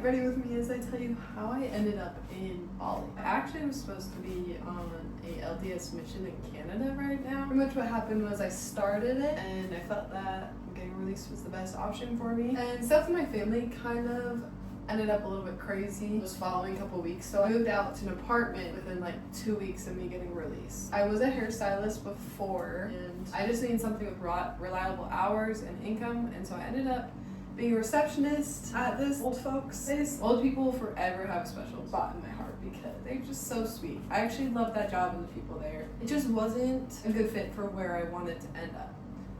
ready with me as I tell you how I ended up in Bali. I actually was supposed to be on a LDS mission in Canada right now. Pretty much what happened was I started it and I felt that getting released was the best option for me. And stuff in my family kind of ended up a little bit crazy. It was following a couple weeks, so I moved out to an apartment within like 2 weeks of me getting released. I was a hairstylist before, and I just needed something with reliable hours and income, and so I ended up being a receptionist at this old folks place. Old people forever have a special spot in my heart because they're just so sweet. I actually loved that job and the people there. It just wasn't a good fit for where I wanted to end up,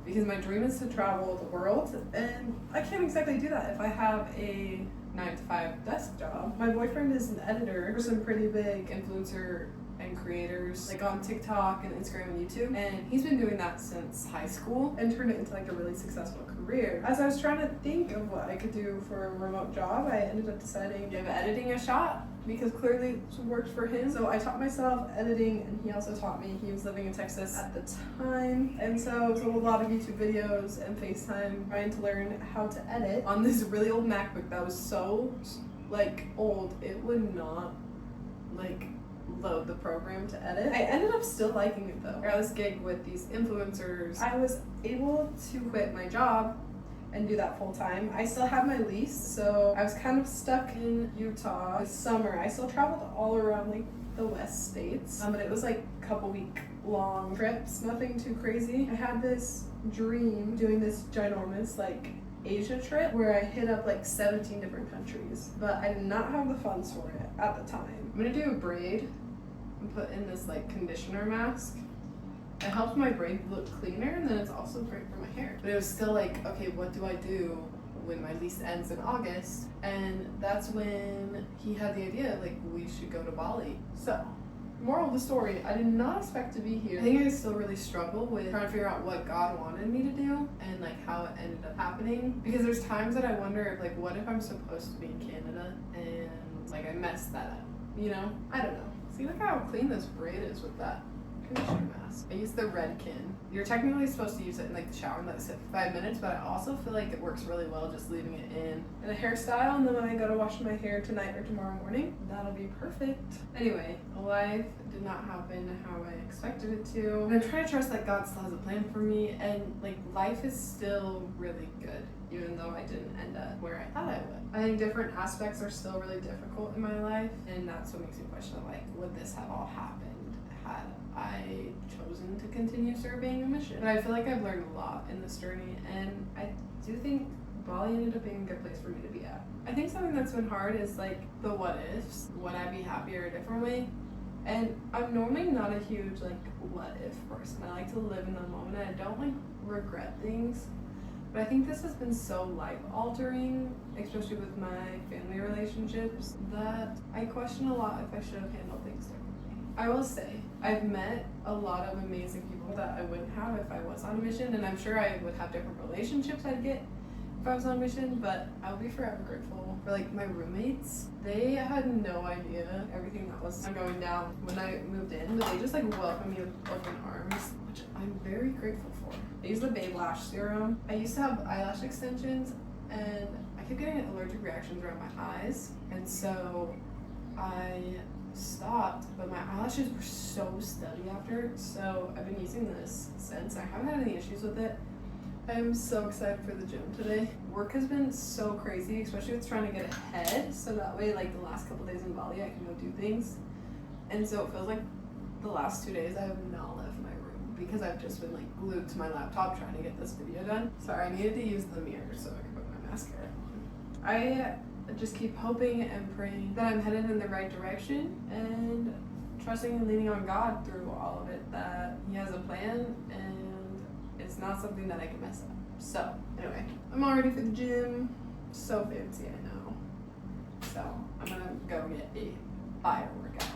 because my dream is to travel the world, and I can't exactly do that if I have a 9-to-5 desk job. My boyfriend is an editor for some pretty big influencer and creators like on TikTok and Instagram and YouTube, and he's been doing that since high school and turned it into like a really successful career. As I was trying to think of what I could do for a remote job, I ended up deciding to give editing a shot because clearly it worked for him. So I taught myself editing, and he also taught me. He was living in Texas at the time, and so it was a lot of YouTube videos and FaceTime trying to learn how to edit on this really old MacBook that was so like old it would not like load the program to edit. I ended up still liking it though. I got this gig with these influencers. I was able to quit my job and do that full time. I still had my lease, so I was kind of stuck in Utah this summer. I still traveled all around like the West States, but it was like a couple week long trips, nothing too crazy. I had this dream doing this ginormous like Asia trip where I hit up like 17 different countries, but I did not have the funds for it at the time. I'm gonna do a braid and put in this like conditioner mask. It helps my braid look cleaner, and then it's also great for my hair. But it was still like, okay, what do I do when my lease ends in August? And that's when he had the idea, like, we should go to Bali. So, moral of the story, I did not expect to be here. I think I still really struggle with trying to figure out what God wanted me to do and like how it ended up happening. Because there's times that I wonder if like, what if I'm supposed to be in Canada and like I messed that up, you know? I don't know. See, look how clean this braid is with that conditioner mask. I use the Redken. You're technically supposed to use it in like the shower and let it sit for 5 minutes, but I also feel like it works really well just leaving it in a hairstyle, and then when I go to wash my hair tonight or tomorrow morning, that'll be perfect. Anyway, life did not happen how I expected it to. And I'm trying to trust that God still has a plan for me, and like life is still really good, even though I didn't end up where I thought I would. I think different aspects are still really difficult in my life, and that's what makes me question like, would this have all happened had I chosen to continue serving a mission? But I feel like I've learned a lot in this journey, and I do think Bali ended up being a good place for me to be at. I think something that's been hard is like the what ifs. Would I be happier a different way? And I'm normally not a huge like what if person. I like to live in the moment. I don't like regret things. But I think this has been so life altering, especially with my family relationships, that I question a lot if I should have handled things differently. I will say, I've met a lot of amazing people that I wouldn't have if I was on a mission, and I'm sure I would have different relationships I'd get if I was on a mission, but I'll be forever grateful for like my roommates. They had no idea everything that was going down when I moved in, but they just like welcomed me with open arms, which I'm very grateful for. I use the Babe Lash Serum. I used to have eyelash extensions, and I kept getting allergic reactions around my eyes, and so I stopped, but my eyelashes were so steady after, so I've been using this since. I haven't had any issues with it. I'm so excited for the gym today. Work has been so crazy, especially with trying to get ahead, so that way like the last couple days in Bali I can go do things. And so it feels like the last 2 days I have not left my room because I've just been like glued to my laptop trying to get this video done. Sorry, I needed to use the mirror so I could put my mascara on. I just keep hoping and praying that I'm headed in the right direction, and trusting and leaning on God through all of it, that He has a plan and it's not something that I can mess up. So anyway, I'm all ready for the gym. So fancy, I know. So I'm gonna go get a fire workout.